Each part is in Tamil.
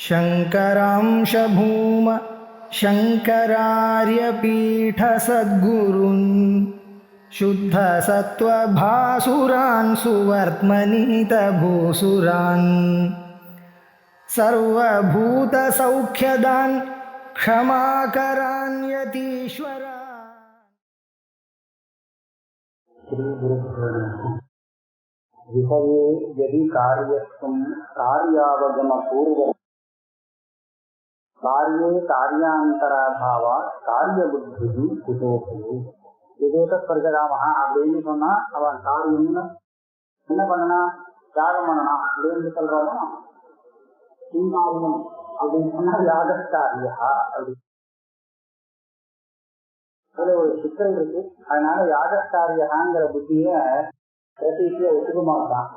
शङ्करांश भूम शङ्करार्यपीठसद्गुरून् शुद्धसत्त्वभासुरान् सुवर्त्मनीतभूसुरान् सर्वभूतसौख्यदान् क्षमाकरान् यतीश्वरान्। विषये यदि कार्यत्वं कार्यावगमपूर्वं कार्ये कार्यान्तराभावात् कार्यबुद्धिः कुतो भवेत्। விவேகஸ்வர்கராமஹ அப்படின்னு சொன்னா அவன் காரியம்னு என்ன பண்ணனா யாகம் பண்ணனா அப்படின்னு சொல்றோமோ, சிங்காரியம் அப்படின்னு சொன்னா யாகக்காரியா அப்படி. அதுல ஒரு சிக்கல் இருக்கு. அதனால யாகக்காரியாங்கிற புத்திய பிரதீசிய ஒத்துக்க மாட்டான்.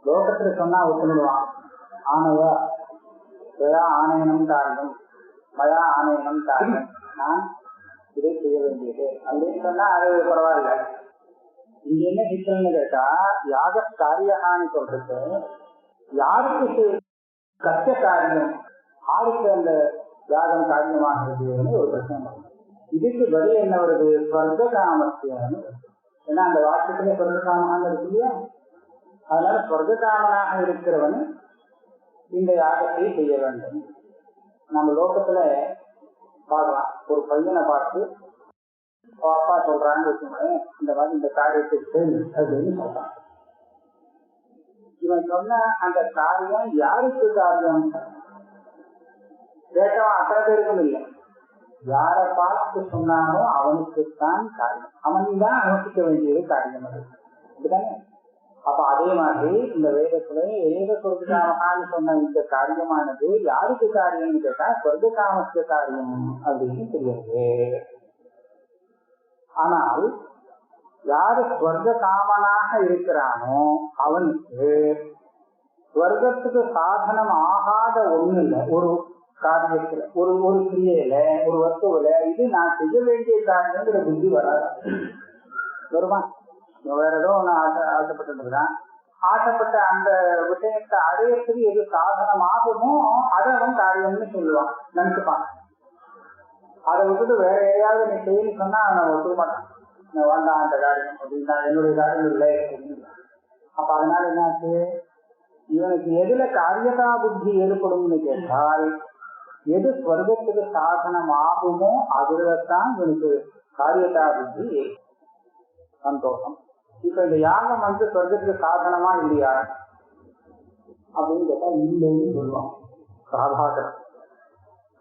லோகத்துல சொன்னா ஒத்துக்கிடுவான். ஆனவா ஆணையனம் காரியம் மயா ஆணையனம் காரியம், நான் இதை செய்ய வேண்டியது அப்படின்னு சொன்னா அது பரவாயில்ல. இங்க என்ன சிக்கல்னு கேட்டா, யாக காரியகான்னு சொல்றது யாருக்கு கஷ்ட காரியம், யாருக்கு அந்த யாகம் காரியமாகிறது ஒரு பிரச்சனை வருது. இதுக்கு பதில் என்ன வருது? ஸ்வர்க காமத்தியான்னு. ஏன்னா அந்த வாக்கியத்திலே ஸ்வர்க காமனாக இருக்கு இல்லையா? அதனால ஸ்வர்க காமனாக இருக்கிறவன் இந்த யாகத்தை செய்ய வேண்டும். நம்ம லோகத்துல பார்க்கலாம், ஒரு பையனை பார்த்து அப்பா சொல்றான்னு வச்சுக்கோங்க, இந்த மாதிரி இந்த காரியத்தை செய் அப்படின்னு சொல்றான். இவன் சொன்ன அந்த காரியம் யாருக்கு காரியம் கேட்டவன் அத்தனை பேருக்கும் இல்லை. யாரை பார்த்து சொன்னானோ அவனுக்குத்தான் காரியம், அவன் தான் அனுஷ்டிக்க வேண்டியது காரியம் அது. அப்படித்தானே? அப்ப அதே மாதிரி இந்த வேதத்துல ஏக சொர்க்காமகான்னு சொன்ன இந்த காரியமானது யாருக்கு காரியம்னு கேட்டா சொர்க்க காமத்துக்கு காரியம் அப்படின்னு தெரியாது. ஆனால் யாரு ஸ்வர்க காமனாக இருக்கிறானோ அவனுக்கு ஸ்வர்க்கத்துக்கு சாதனம் ஆகாத ஒண்ணு இல்லை. ஒரு காரியத்துல ஒரு கிரியையில ஒரு வஸ்துவில இது நான் செய்ய வேண்டிய காரியங்கிற புத்தி வராது. வருமா? வேற ஏதோ ஒண்ணு ஆசைப்பட்டுருக்கான், ஆசைப்பட்ட அந்த விஷயத்தை அடையறதுக்கு எது சாதனம் ஆகுமோ அதை அவன் காரியம்னு சொல்லுவான், நினைச்சுப்பான். அதை விட்டுட்டு வேற எதையாவது நீ செய்யணும்னு சொன்னா அவனை ஒத்துக்க மாட்டான். வேண்டாம் அந்த காரியம் அப்படின்னா என்னுடைய காரியம் இல்லை அப்படின்னு. அப்ப அதனால என்னாச்சு, இவனுக்கு எதுல காரியதா புத்தி ஏற்படும்னு கேட்டால் எது ஸ்வர்க்கத்துக்கு சாதனம் ஆகுமோ அதுலதான் இவனுக்கு காரியதா புத்தி. சந்தோஷம். இப்ப இந்த யாகம் சொர்க்கத்துக்கு சாதனமா இல்லையா அப்படின்னு கேட்டா இல்லைன்னு சொல்லுவான் சாதாரண.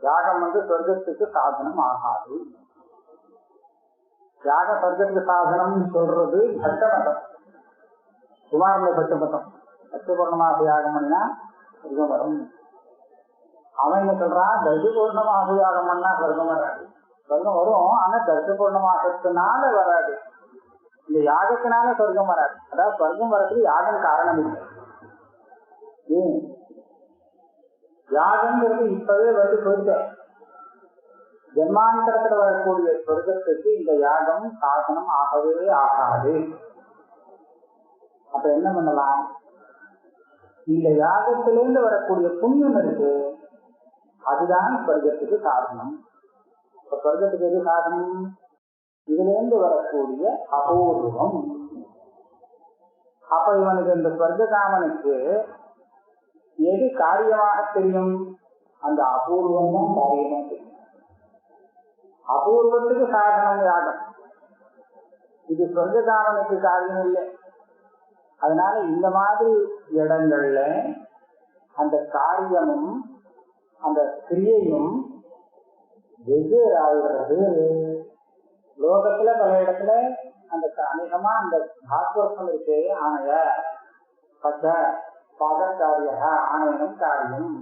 யாகம் சொர்க்கத்துக்கு சாதனம் ஆகாது. யாக சொர்க்கத்துக்கு சாதனம் சொல்றது பட்டமதம், குமாரனை பட்டமதம். பச்சபூர்ணமாக யாகம் பண்ணா சொர்க்கம் வரும். அவன் என்ன சொல்றான், தர்சபூர்ணமாக யாகம் பண்ணா சொர்க்கம் வராது. சொர்க்கம் வரும், ஆனா தர்சபூர்ணமாகத்தினால வராது. இந்த யாகத்தினால சொர்க்கம் வராது. அதாவது சொர்க்கம் வரதுக்கு யாகம் காரணம் இல்லை. யாகங்கிறது இப்பவே போயிட்ட ஜென்மாந்தரத்துல வரக்கூடிய சொர்க்கத்துக்கு இந்த யாகம் சாதனம் ஆகவே ஆகாது. அப்ப என்ன பண்ணலாம், இந்த யாகத்திலிருந்து வரக்கூடிய புண்ணியம் இருக்கு, அதுதான் சொர்க்கத்துக்கு சாதனம். இப்ப சொர்க்கத்துக்கு எது சாதனம்? இதிலிருந்து வரக்கூடிய அபூர்வம். அப்ப இவனுக்கு இந்த சொர்க்க காமனுக்கு எது காரியமாக தெரியும்? அந்த அபூர்வம் தான் காரியமா தெரியும். அபூர்வத்துக்கு சாதனம் யாகம், இது சொர்க்க காமனுக்கு காரியம் இல்லை. அதனால இந்த மாதிரி இடங்கள்ல அந்த காரியமும் அந்த கிரியையும் வெவ்வேறு ஆகிறது. லோகத்துல பல இடத்துல அந்த அநேகமா அந்த தாத்வர்த்தம் இருக்கு. ஆணைய பச்ச பாதக்காரிய ஆணையம் காரியம்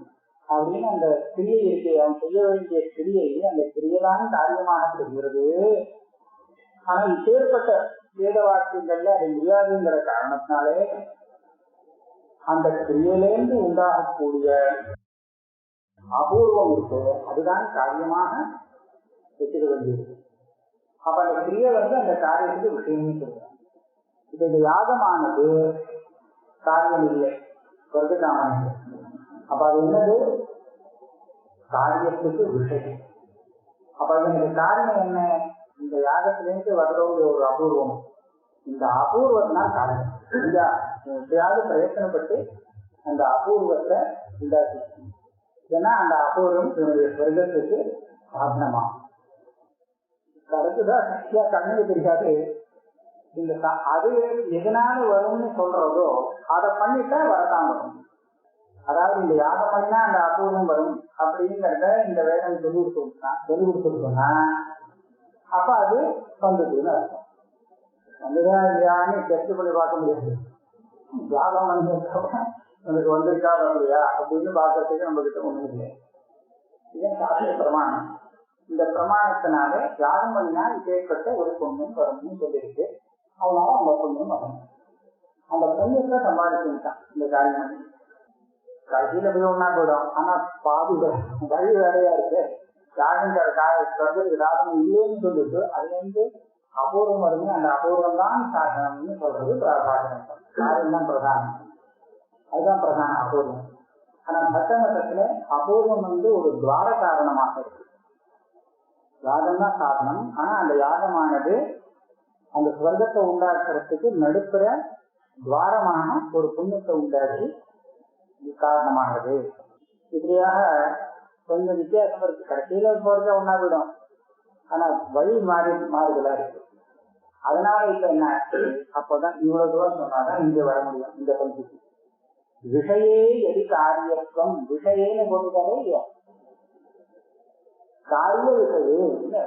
அப்படின்னு அந்த கிரியை இருக்கு. அவன் செய்ய வேண்டிய கிரியை அந்த கிரியைதான் காரியமாக தெரிகிறது. ஆனா இப்பேற்பட்ட வேத வாக்கியங்கள்ல அது முடியாதுங்கிற காரணத்தினாலே அந்த கிரியையிலேருந்து உண்டாகக்கூடிய அபூர்வம் இருக்கு, அதுதான் காரியமாக வச்சுக்க வேண்டியது. அப்ப அந்த கிரியை அந்த காரியத்துக்கு விஷயம்னு சொல்றாங்க. இப்ப இந்த யாகமானது காரியம் இல்லை, சொர்க்க காமம். அப்ப அது என்னது? காரியத்துக்கு விஷயம். அப்ப இதனுடைய காரணம் என்ன? இந்த யாகத்திலேருந்து வர்றவங்க ஒரு அபூர்வம். இந்த அபூர்வம் தான் காரணம். எப்படியாவது பிரயத்தனப்பட்டு அந்த அபூர்வத்தை உண்டாக்கி, ஏன்னா அந்த அபூர்வம் என்னுடைய சொர்க்கத்துக்கு சாதனமா. கருத்துதான் சக்தியா கண்ணுக்கு தெரியாது. இந்த அது எதனால வரும்னு சொல்றதோ அதை பண்ணிட்டா வரத்தான் வரும். அதாவது இந்த யாகம் பண்ணினா அந்த அபூர்வம் வரும் அப்படிங்கிறத இந்த வேதம் சொல்லி கொடுத்துருக்கோம்னா அப்ப அது வந்ததுன்னு அர்த்தம். வந்துதான் இல்லையான்னு டெஸ்ட் பண்ணி பார்க்க முடியாது. யாகம் எனக்கு வந்திருக்கா வரலையா அப்படின்னு பார்க்கறதுக்கு நம்ம கிட்ட ஒண்ணும் இல்லை. இதன் சாஸ்திர பிரமாணம். இந்த பிரமாணத்தினாலே யாகம் பண்ணினா கேட்பட்ட ஒரு பொண்ணும் வரும்னு சொல்லியிருக்கு. அவனால அந்த பொண்ணும் வரணும். அந்த பொண்ணுக்கு சம்பாதிச்சுட்டான் இந்த காரியம். கடைசியில போய் ஒன்னா போயிடும். ஆனா பாதி வழி வேலையா இருக்கு. யாகம் சாதனம் இல்லைன்னு சொல்லிட்டு அதுல இருந்து அபூர்வம் வருமே, அந்த அபூர்வம் தான் சாதனம்னு சொல்றது சாதனம். காரியம் தான் பிரதானம். அதுதான் பிரதான அபூர்வம். ஆனா பட்டமட்டத்துல அபூர்வம் ஒரு துவார காரணமாக இருக்கு. யாகம் தான் சாதனம். ஆனா அந்த யாகமானது அந்த ஸ்வர்க்கத்தை உண்டாக்குறதுக்கு நடுப்புற துவாரமான ஒரு புண்ணியத்தை உண்டாக்கி காரணமானது. இப்படியாக கொஞ்சம் வித்தியாசம் இருக்கு. கடைசியில போறது ஒன்னா விடும். ஆனா வழி மாறுதலா இருக்கு. அதனால இப்ப என்ன ஆச்சு? அப்பதான் இவ்வளவு தூரம் சொன்னாதான் இங்க வர முடியும். இந்த பகுதிக்கு விஷயே எது காரியத்துவம் விஷயேன்னு போட்டுக்காலே இல்லையா? காரிய விஷயே இல்லை,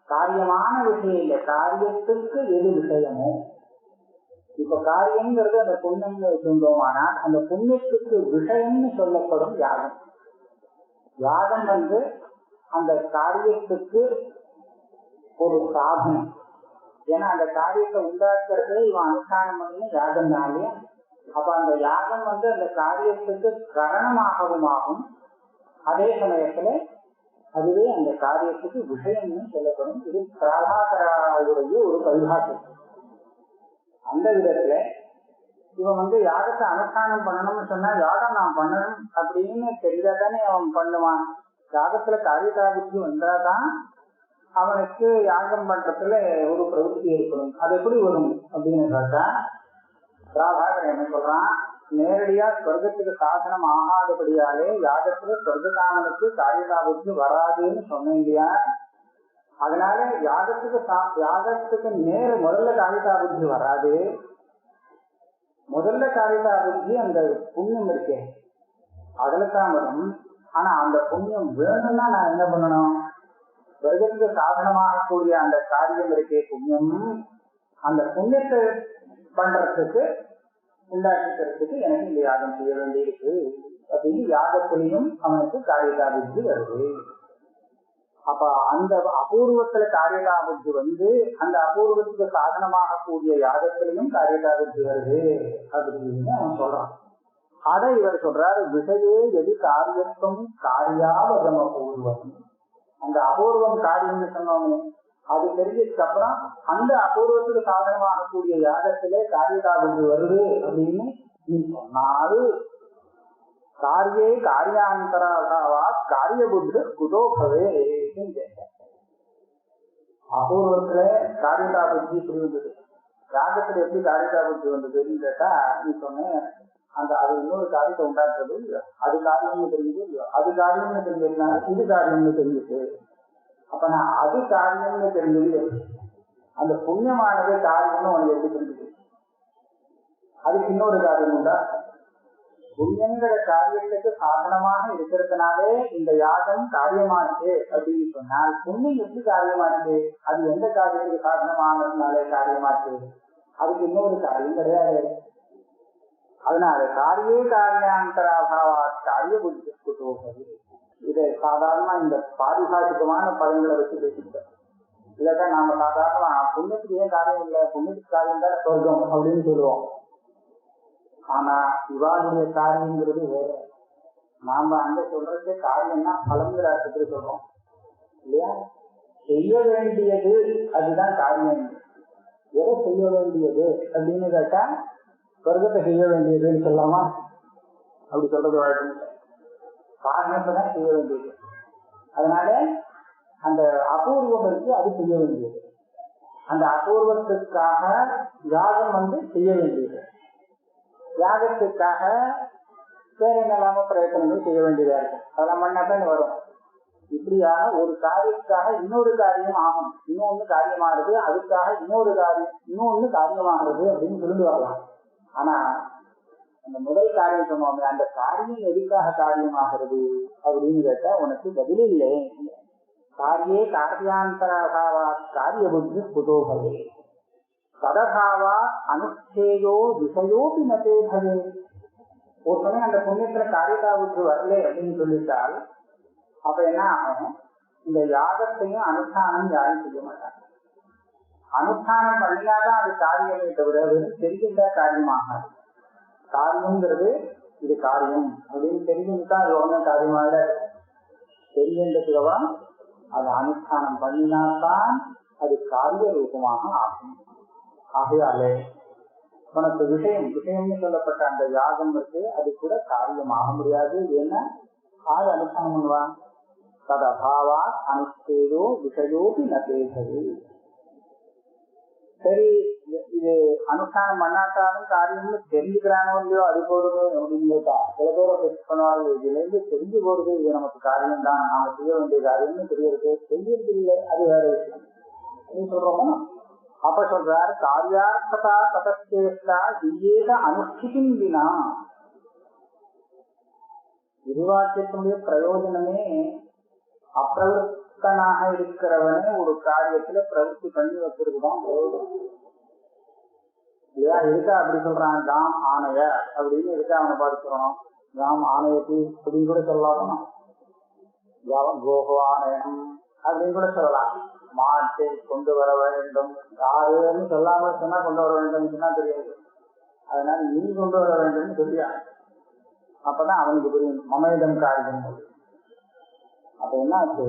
காரியமான விஷயம் இல்லை. காரியத்துக்கு எது விஷயமோ, இப்ப காரியம்ங்கிறது அந்த புண்ணியம்னு வச்சிருந்தோமானா அந்த புண்ணியத்துக்கு விஷயம்னு சொல்லப்படும் யாகம். யாகம் அந்த காரியத்துக்கு ஒரு சாதனம். ஏன்னா அந்த காரியத்தை உண்டாக்குறதே இவன் அனுஷ்டானம் பண்ணி யாகம்னாலே. அப்ப அந்த யாகம் அந்த காரியத்துக்கு காரணமாகவும் ஆகும். அதே சமயத்துல அதுவே அந்த காரியத்துக்கு விஷயம்னு சொல்லப்படும். இது பிராபாகருடைய ஒரு பரிபாஷை. அந்த விதத்துல இவன் யாகத்தை அனுஷ்டானம் பண்ணணும்னு சொன்னா யாகம் நான் பண்ணணும் அப்படின்னு தெரிஞ்சாதானே அவன் பண்ணுவான். யாகத்துல காரியதாபுத்தி வந்தாதான் அவனுக்கு யாகம் பண்றதுல ஒரு பிரவೃತ್ತಿ ஏற்படும். அது எப்படி வரும் அப்படின்னு கேட்டா, பிராபாகர் என்ன சொல்றான், நேரடியா சொர்க்கத்துக்கு சாதனம் ஆகாதபடியாலே யாகத்துல சொர்க்ககாமனுக்கு காரியதாபுத்தி வராதுன்னு சொன்னேன் இல்லையா? அதனால யாகத்துக்கு முதல்ல காரியதாபுத்தி வராது. முதல்ல காரியதாபுத்தி அந்த புண்ணியம் இருக்கே அதுலதான் வரும். ஆனா அந்த புண்ணியம் வேணும்னா நான் என்ன பண்ணணும்? சொர்க்கத்துக்கு சாதனமாகக்கூடிய அந்த காரியம் இருக்கே புண்ணியம், அந்த புண்ணியத்தை பண்றதுக்கு உண்டாக்கிக்கிறதுக்கு எனக்கு இந்த யாகம் செய்ய வேண்டியிருக்கு அப்படின்னு யாகத்திலையும் அவனுக்கு காரியதாபுத்தி வருது. அப்ப அந்த அபூர்வத்துல காரியதாபுத்தி அந்த அபூர்வத்துக்கு சாதனமாக கூடிய யாகத்திலையும் காரியதாபுத்தி வருது அப்படின்னு அவன் சொல்றான். அதை இவர் சொல்றாரு, விஷயே எது காரியத்துவம் காரியாவகம பூர்வம். அந்த அபூர்வம் காரியம்னு சொன்னோமே அது தெரிஞ்சதுக்கு அப்புறம் அந்த அபூர்வத்துக்கு சாதனமாக கூடிய யாகத்திலே காரியதாபுத்தி வருது அப்படின்னு நீ சொன்னாரு. காரியே காரியாந்தராவா காரிய புத்தி குதோகவே அபூர்வத்துல காரியதாபுத்தி இப்படி வந்தது, யாகத்துல எப்படி காரியதாபுத்தி வந்ததுன்னு கேட்டா நீ சொன்ன அது இன்னொரு காரியத்தை உண்டாக்குறது இல்லையோ, அது காரியம்னு தெரிஞ்சது இல்லையோ, அது காரியம்னு தெரிஞ்சதுனால இது காரியம்னு தெரிஞ்சுது. அப்ப நான் அது காரியம்னு தெரிஞ்சது, அந்த புண்ணியமானது காரியம்னு உனக்கு எப்படி தெரிஞ்சது? அதுக்கு இன்னொரு காரியம் உண்டா? புண்ணியங்கிற காரியத்துக்கு சாதனமாக இருக்கிறதுனாலே இந்த யாகம் காரியமாச்சு அப்படின்னு சொன்னால் புண்ணியம் எப்படி காரியமாச்சு? அது எந்த காரியத்துக்கு சாதனமானதுனாலே காரியமாச்சு? அதுக்கு இன்னொரு காரியம் கிடையாது. அதனால காரியே காரியாந்தராபாவா காரிய புத்தி குதோகவே. இதை சாதாரணமா இந்த பாரிபாஷிகமான பதங்களை வச்சு பேசிக்கிட்டோம். இல்லாட்டா நாம சாதாரணமா புண்ணியத்துக்கு ஏன் காரியம் இல்லை, புண்ணியத்துக்கு காரியம் தான் சொர்க்கம் அப்படின்னு சொல்லுவோம். ஆனா இவாளுடைய காரியங்கிறது வேற. நாம அங்க சொல்றது காரியம்னா பலங்கிற அர்த்தத்துல சொல்றோம் இல்லையா? செய்ய வேண்டியது அதுதான் காரியம். எதை செய்ய வேண்டியது அப்படின்னு கேட்டா சொர்க்கத்தை செய்ய வேண்டியதுன்னு சொல்லாமா? அப்படி சொல்றது வழக்கம். காரணத்தை தான் செய்ய வேண்டியது. அதனால அந்த அபூர்வம் இருக்கு, அது செய்ய வேண்டியது. அந்த அபூர்வத்துக்காக யாகம் செய்ய வேண்டியது. யாகத்துக்காக வேற என்னெல்லாம பிரயத்தனங்கள் செய்ய வேண்டியதா இருக்கு. அதெல்லாம் பண்ணாதான் வரும். இப்படியாக ஒரு காரியத்துக்காக இன்னொரு காரியம் ஆகும், இன்னொன்னு காரியமாகுது, அதுக்காக இன்னொன்னு காரியமாகிறது அப்படின்னு சொல்லி வரலாம். ஆனா அந்த முதல் காரியம் சொன்னோமே, அந்த காரியம் எதுக்காக காரியமாகிறது அப்படின்னு கேட்டா உனக்கு பதில் இல்லை. காரியே காரியாந்தராகாவா காரிய புத்தி புதோகவே சதகாவா அனுஷ்டேயோ விஷயோபி நதேகவே. ஒரு சமயம் அந்த புண்ணியத்துல காரியதா புத்தி வரல அப்படின்னு சொல்லிட்டால் அப்ப என்ன ஆகும்? இந்த யாகத்தையும் அனுஷ்டானம் யாரும் செய்ய மாட்டாங்க. அனுஷ்டானம் பண்ணினாதான் அது காரியமே தவிர வெறும் தெரிகின்ற காரியமாகாது. காரியம்ங்கிறது இது காரியம் அப்படின்னு தெரிஞ்சுதான் அது உடனே காரியமாக தெரிகின்றதுவா அது அனுஷ்டானம் பண்ணினால்தான் அது காரிய ரூபமாக ஆகும். ஆகையாலே உனக்கு விஷயம்னு சொல்லப்பட்ட அந்த யாகம் இருக்கு, அது கூட காரியமாக முடியாது. ஏன்னா ஆறு அனுஷ்டானம் பண்ணுவான். ததபாவா அனுஷ்டேதோ விஷயோபி நதேகவே. சரி, இது அனுஷ்டானம் பண்ணாட்டாலும் காரியம்னு தெரிஞ்சுக்கிறானோ இல்லையோ அது போடுது அப்படின்னு கேட்டா சில பேரை டெஸ்ட் பண்ணுவாங்க. இதுல இருந்து தெரிஞ்சு போடுது இது நமக்கு காரியம் தான், நாம செய்ய வேண்டிய காரியம்னு தெரியறது. செய்யறது இல்லை, அது வேற விஷயம் அப்படின்னு சொல்றோமோ. அப்ப சொல்றாரு காரியார்த்ததா ததச்சேஷ்டா ஜீயேத அனுஷ்டிக்கும் வினா. விரிவாக்கியத்தினுடைய பிரயோஜனமே அப்பிரவருத்தனாக இருக்கிறவனே ஒரு காரியத்துல பிரவருத்தி பண்ணி வச்சிருக்குதான் பிரயோஜனம் இல்லையா? இருக்கா அப்படி சொல்றான், ராம் ஆணைய அப்படின்னு இருக்கா அவனை பார்த்துக்கிறோம். ராம் ஆணையத்தி அப்படின்னு கூட சொல்லலாமா? கோகோ ஆணையம் அப்படின்னு கூட சொல்லலாம். மாட்டை கொண்டு வர வேண்டும், யாருன்னு சொல்லாம சொன்னா கொண்டு வர வேண்டும் சொன்னா தெரியாது. அதனால நீ கொண்டு வர வேண்டும் சொல்லியா, அப்பதான் அவனுக்கு புரியும் மமேதம் காரியம். அப்ப என்னாச்சு,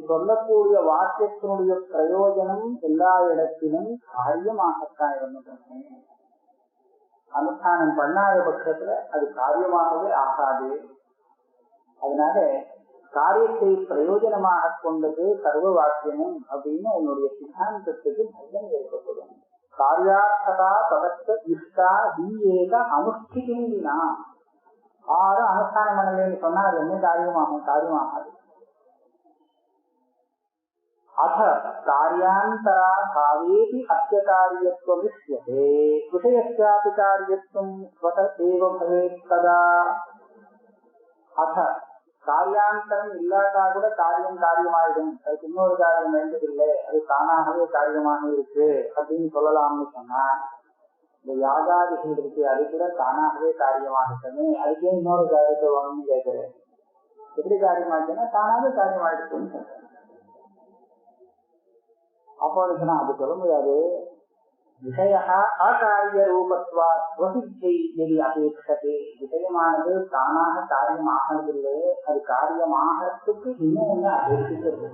சொல்லக்கூடிய வாக்கியத்தினுடைய பிரயோஜனம் எல்லா இடத்திலும் காரியமாகத்தான் இருந்தது. அனுஷ்டானம் பண்ணாத பட்சத்துல அது காரியமாகவே ஆகாது. அதனால காரியத்தை பிரயோஜனமாக கொண்டது சர்வ வாக்கியமும் அப்படின்னு உன்னுடைய சித்தாந்தத்துக்கு பலம் ஏற்படும். காரியார்த்ததா ததத்த இஷ்டா ஹீயேக அனுஷ்டிக்கினா. ஆறு அனுஷ்டானம் பண்ணலன்னு சொன்னா அது என்ன காரியமாகும்? காரியமாகாது. அத காரியாந்தரா பாவேதி அஸ்ய காரியத்துவம் இஷ்யதே விஷயஸ்யாபி காரியத்துவம் ஸ்வத ஏவ பவேத் ததா. அத காரியாந்தரம் இல்லாட்டா கூட காரியமாயிடும், அதுக்கு இன்னொரு காரியம் வேண்டதில்லை, அது தானாகவே காரியமாக இருக்கு அப்படின்னு சொல்லலாம்னு சொன்னா இந்த யாகாதிகள் இருக்கு, அது கூட தானாகவே காரியமாகிட்டமே, அதுக்கே இன்னொரு காரியத்தை வாங்கன்னு கேட்கிறேன். எப்படி காரியமாச்சுன்னா தானாகவே காரியமாயிடுச்சுன்னு சொல்றேன். அப்போ சொன்னா அது சொல்ல முடியாது. விஷய அகாரிய ரூபத்வா ஸ்வசித்தை எதி அபேட்சதே. விஷயமானது தானாக காரியம் ஆகிறதில்லை, அது காரியமாகறதுக்கு இன்னொன்னு அபேட்சிக்கிறது.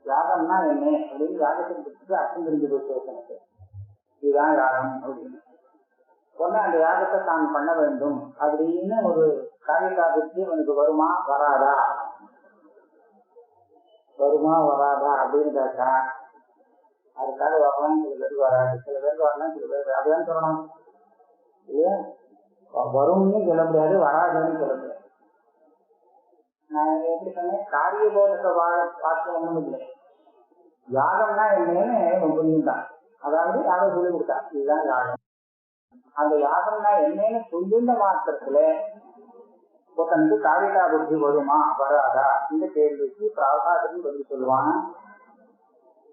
யாகம்னா என்ன அப்படின்னு யாகத்திற்கு அர்த்தம் தெரிஞ்சு போச்சு. இதுதான் யாகம் அப்படின்னு ஒன்னு அந்த யாகத்தை தான் பண்ண வேண்டும் அப்படின்னு ஒரு காரியக்காரத்துக்கு அவனுக்கு வருமா வராதா அப்படின்னு கேட்டா அதுக்காக வரலாம், சில பேருக்கு வராது, சில பேருக்கு வரலாம், சில பேருக்கு அதுதான் சொல்லணும் இல்லையா? வரும்னு சொல்ல முடியாது, வராதுன்னு சொல்ல முடியாது. நான் எப்படி சொன்னேன், காரிய போதத்தை பார்க்க ஒண்ணும் இல்லை. யாகம்னா என்னன்னு புரியும் தான். அதாவது யாரும் சொல்லி கொடுத்தா இதுதான் யாகம். அந்த யாகம்னா என்னன்னு சொல்லிருந்த மாத்திரத்துல ஒருத்தனுக்கு காரிகா புத்தி வருமா வராதா இந்த கேள்விக்கு பிராகாரத்துக்கு பதில் சொல்லுவான்.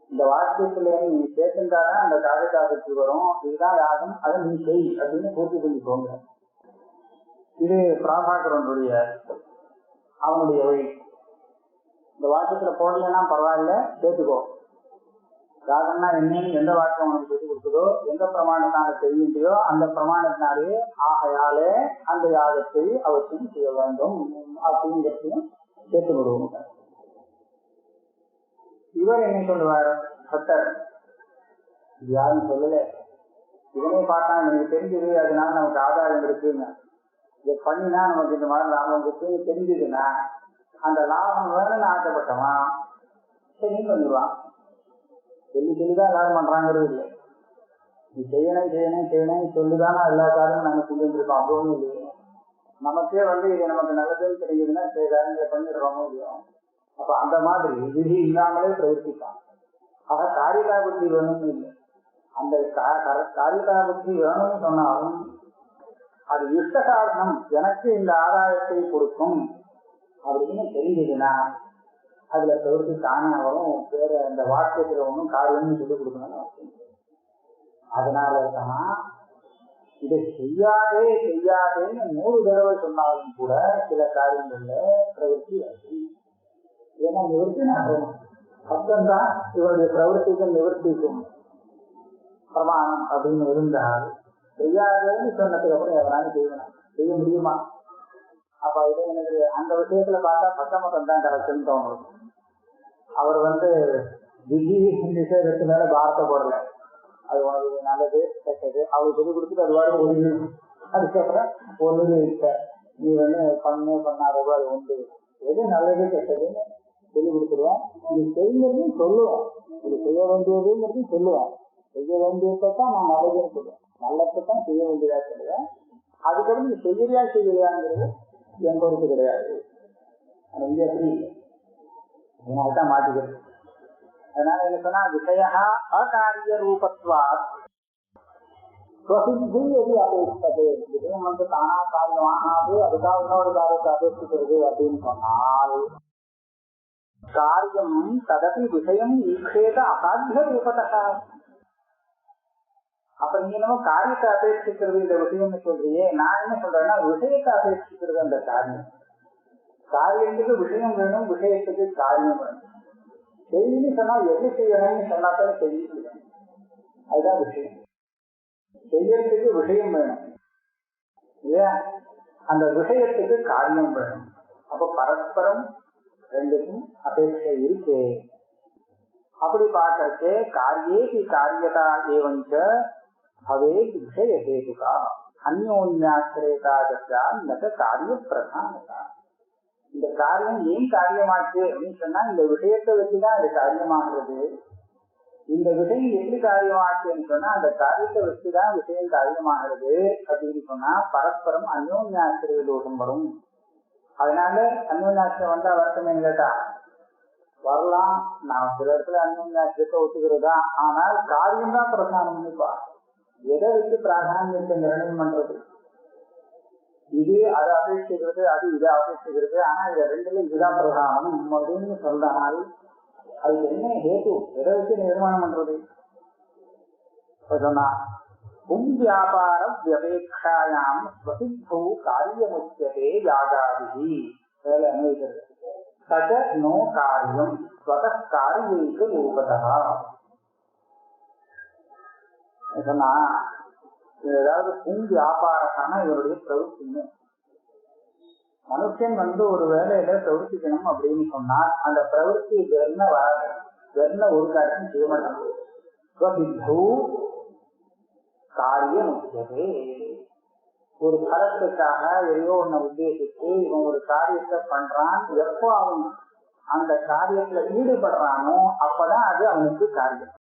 இந்த வாக்கியத்துல நீ சேர்த்துட்டாதான் அந்த காரிகா புத்தி வரும், இதுதான் யாகம், அதை நீ செய் அப்படின்னு பூர்த்தி பண்ணிக்கோங்க. இது பிராபாகரனுடைய அவனுடைய வழி. இந்த வாக்கியத்துல போடலன்னா பரவாயில்ல, சேர்த்துக்கோ. யாகம்னா என்னன்னு எந்த வாக்கியம் உனக்கு சொல்லி கொடுத்ததோ, எந்த பிரமாணத்தினால தெரியுதையோ அந்த பிரமாணத்தினாலே ஆகையாலே அந்த யாகத்தை அவசியம் செய்ய வேண்டும் அப்படிங்கிறதையும் சேர்த்து விடுவோம். இவர் என்ன சொல்லுவார்? பட்டர் யாரும் சொல்லல, இவனே பார்த்தா எனக்கு தெரிஞ்சது, அதனால நமக்கு ஆதாயம் இருக்குன்னு இதை பண்ணினா நமக்கு இந்த மாதிரி லாபம் இருக்கு தெரிஞ்சதுன்னா அந்த லாபம் வேணும்னு ஆசைப்பட்டவன் சரின்னு பண்ணிடுவான். சொல்லிதான் எல்லாரும் பண்றாங்கிறது இல்லை. நீ செய்யணும் சொல்லுதானா எல்லா காரியமும் நம்ம செஞ்சுருக்கோம். அப்படி ஒன்றும் இல்லையே. நமக்கே இது நமக்கு நல்லதுன்னு தெரியுதுன்னா சில காரியங்களை பண்ணிடுறோமோ இல்லையோ. அப்ப அந்த மாதிரி விதி இல்லாமலே பிரவர்த்திப்பான். ஆக காரிகா புத்தி வேணும்னு இல்லை. அந்த காரிகா புத்தி வேணும்னு சொன்னாலும் அது இஷ்ட சாதனம் எனக்கு இந்த ஆதாயத்தை கொடுக்கும் அப்படின்னு தெரிஞ்சதுன்னா அதுல பிரவர்த்தி தானே வரும். வேற அந்த வாக்கியத்துல ஒன்றும் காரியம்னு சொல்லி கொடுக்கணும்னு அவசியம். அதனாலதான் இதை செய்யாதேன்னு 100 தடவை சொன்னாலும் கூட சில காரியங்கள்ல பிரவர்த்தி ஆகும். ஏன்னா நிவர்த்தி ஆகணும். சப்தம்தான் இவருடைய பிரவர்த்திக்கும் நிவர்த்திக்கும் பிரமாணம் அப்படின்னு இருந்தால் செய்யாதேன்னு சொன்னதுக்கு அப்புறம் எவராலும் செய்ய முடியுமா? அப்ப இது எனக்கு அந்த விஷயத்துல பார்த்தா பத்தமத்தம் தான் கரெக்டுன்னு தோணும். அவர் விஜி நிஷேதத்து மேல பாரத்தை போடல. அது உனக்கு நல்லது கெட்டது அவரு சொல்லி கொடுத்துட்டு அது வாடு ஒழுங்கு. அதுக்கப்புறம் ஒழுங்கு இருக்க நீ பண்ணாதவோ அது உண்டு. எது நல்லது கெட்டதுன்னு சொல்லி கொடுத்துருவோம். இது செய்யறதையும் சொல்லுவோம். இது செய்ய வேண்டியதுங்கிறதையும் சொல்லுவோம். செய்ய வேண்டியதான் நான் நல்லதுன்னு சொல்லுவேன். நல்லதான் செய்ய வேண்டியதா சொல்லுவேன். அதுக்கப்புறம் நீ செய்யலையாங்கிறது என் பொறுப்பு கிடையாது. இங்க எப்படி இல்லை. அதனால்தான் மாற்றிக்கிறது. அதனால என்ன சொன்னா விஷயா அகாரிய ரூபத்வாத் பிரசித்தி எது அபேட்சது. விஷயம் தானா காரியம் ஆகாது, அதுக்காக இன்னொரு காரியத்தை அபேட்சிக்கிறது அப்படின்னு சொன்னால் காரியம் ததபி விஷயம் ஈக்ஷேத அசாத்திய ரூபத்தா. அப்ப நீங்க நம்ம காரியத்தை அபேட்சிக்கிறது இந்த விஷயம்னு சொல்றியே, நான் என்ன சொல்றேன்னா விஷயத்தை அபேட்சிக்கிறது அந்த காரியம். காரியத்துக்கு விஷயம் வேணும், விஷயத்துக்கு காரியம் வேணும். செய்தின்னு சொன்னா எது செய்யணும்னு சொன்னாத்தான் செய்ய. அதுதான் விஷயம். செய்யறதுக்கு விஷயம் வேணும் இல்லையா? அந்த விஷயத்துக்கு காரியம் வேணும். அப்ப பரஸ்பரம் ரெண்டுக்கும் அபேட்சை இருக்கு. அப்படி பார்க்கறதுக்கு காரியேபி காரியதா ஏவஞ்ச பவே விஷய ஹேதுகா அந்யோன்யாசிரேதா தஸ்யா நக காரிய பிரதானதா. இந்த காரியம் ஏன் காரியமாச்சு அப்படின்னு சொன்னா இந்த விஷயத்தை வச்சுதான் இது காரியமாகிறது. இந்த விஷயம் எப்படி காரியமாச்சுன்னு சொன்னா அந்த காரியத்தை வச்சுதான் விஷயம் காரியமாகிறது அப்படின்னு சொன்னா பரஸ்பரம் அந்யோன்யாசிரிய தோஷம் வரும். அதனால அந்யோன்யாசிரியம் வந்தா வருத்தமே கேட்டா வரலாம். நான் சில இடத்துல அந்யோன்யாசிரியத்தை ஒத்துக்கிறதா, ஆனால் காரியம் தான் பிரதானம்னுப்பா. எதை வச்சு பிராதானியத்தை நிர்ணயம் பண்றது? இது அதை அபேட்சிக்கிறது, அது இதை அபேட்சிக்கிறது. ஆனா இதை ரெண்டுல இதுதான் பிரதானம் அப்படின்னு சொல்றால் அது என்ன ஹேது? எதை வச்சு நிர்மாணம் பண்றது? சொன்னா வியாபார வியபேட்சாயாம் ஸ்வசித்தௌ காரியமுச்சியதே யாகாதிஹி. வேலை அனுபவிக்கிறது தத நோ காரியம் ஸ்வத காரியைக ரூபதா. சொன்னா ஏதாவது வியாபாரத்தான இவருடைய பிரவൃத்தின்னு மனுஷன் ஒரு வேலையில பிரவர்த்திக்கணும் அப்படின்னு சொன்னால் அந்த பிரவൃத்தி வெறும் வராது. வெறும் ஒரு காரியம் செய்ய மாட்டாங்க. காரியம் முக்கியதே. ஒரு பலத்துக்காக எதையோ ஒன்ன உத்தேசித்து இவன் ஒரு காரியத்தை பண்றான். எப்போ அவன் அந்த காரியத்துல ஈடுபடுறானோ அப்பதான் அது அவனுக்கு காரியம்.